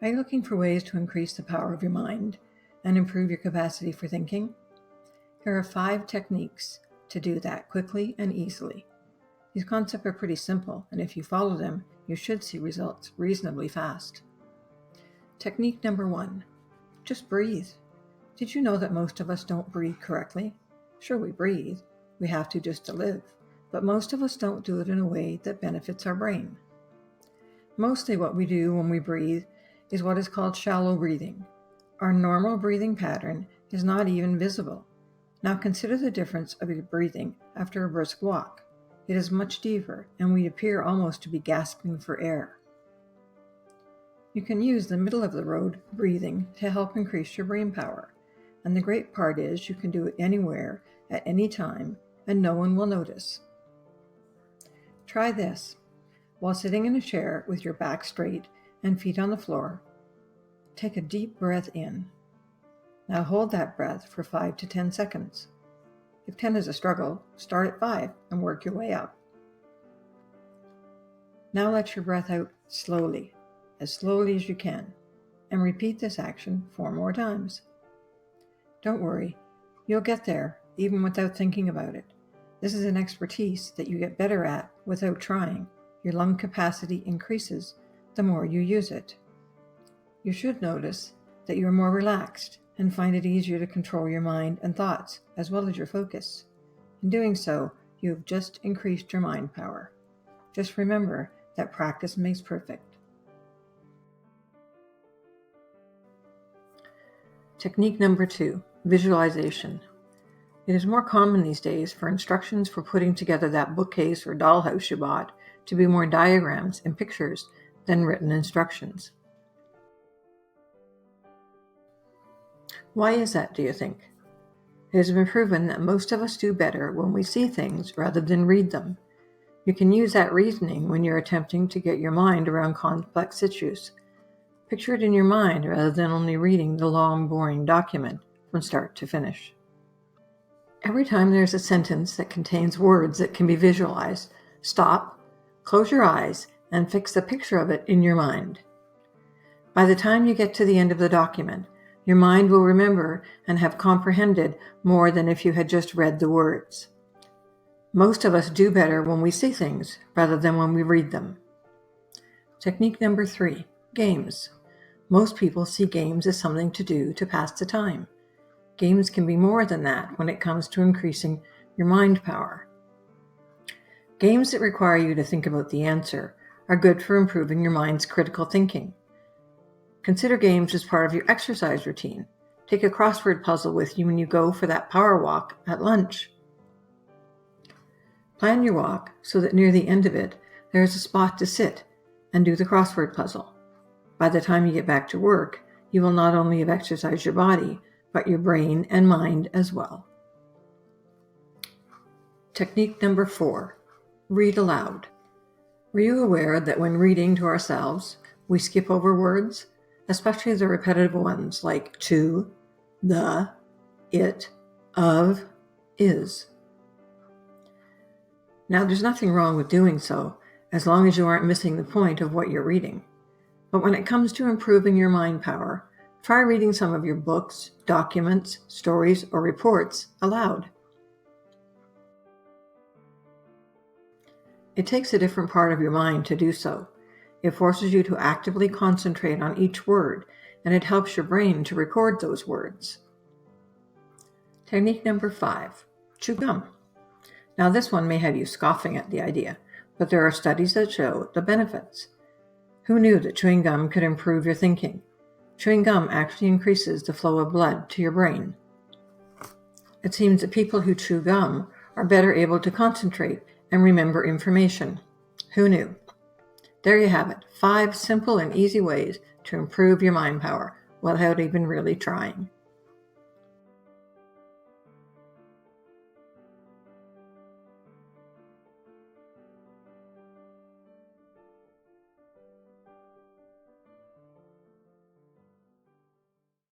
Are you looking for ways to increase the power of your mind and improve your capacity for thinking? Here are 5 techniques to do that quickly and easily. These concepts are pretty simple, and if you follow them, you should see results reasonably fast. Technique number 1, just breathe. Did you know that most of us don't breathe correctly? Sure, we breathe. We have to just to live. But most of us don't do it in a way that benefits our brain. Mostly what we do when we breathe is what is called shallow breathing. Our normal breathing pattern is not even visible. Now consider the difference of your breathing after a brisk walk. It is much deeper, and we appear almost to be gasping for air. You can use the middle of the road breathing to help increase your brain power. And the great part is you can do it anywhere, at any time, and no one will notice. Try this. While sitting in a chair with your back straight and feet on the floor, take a deep breath in. Now hold that breath for 5 to 10 seconds. If 10 is a struggle, start at 5 and work your way up. Now let your breath out slowly as you can, and repeat this action 4 more times. Don't worry, you'll get there even without thinking about it. This is an expertise that you get better at without trying. Your lung capacity increases the more you use it. You should notice that you're more relaxed and find it easier to control your mind and thoughts as well as your focus. In doing so, you have just increased your mind power. Just remember that practice makes perfect. Technique number 2, visualization. It is more common these days for instructions for putting together that bookcase or dollhouse you bought to be more diagrams and pictures than written instructions. Why is that, do you think? It has been proven that most of us do better when we see things rather than read them. You can use that reasoning when you're attempting to get your mind around complex issues. Picture it in your mind rather than only reading the long, boring document from start to finish. Every time there's a sentence that contains words that can be visualized, stop, close your eyes, and fix a picture of it in your mind. By the time you get to the end of the document, your mind will remember and have comprehended more than if you had just read the words. Most of us do better when we see things rather than when we read them. Technique number 3, games. Most people see games as something to do to pass the time. Games can be more than that when it comes to increasing your mind power. Games that require you to think about the answer are good for improving your mind's critical thinking. Consider games as part of your exercise routine. Take a crossword puzzle with you when you go for that power walk at lunch. Plan your walk so that near the end of it, there is a spot to sit and do the crossword puzzle. By the time you get back to work, you will not only have exercised your body, but your brain and mind as well. Technique number 4, read aloud. Were you aware that when reading to ourselves, we skip over words, especially the repetitive ones like to, the, it, of, is? Now, there's nothing wrong with doing so, as long as you aren't missing the point of what you're reading. But when it comes to improving your mind power, try reading some of your books, documents, stories, or reports aloud. It takes a different part of your mind to do so. It forces you to actively concentrate on each word, and it helps your brain to record those words. Technique number 5, chew gum. Now this one may have you scoffing at the idea, but there are studies that show the benefits. Who knew that chewing gum could improve your thinking? Chewing gum actually increases the flow of blood to your brain. It seems that people who chew gum are better able to concentrate and remember information. Who knew? There you have it, 5 simple and easy ways to improve your mind power without even really trying.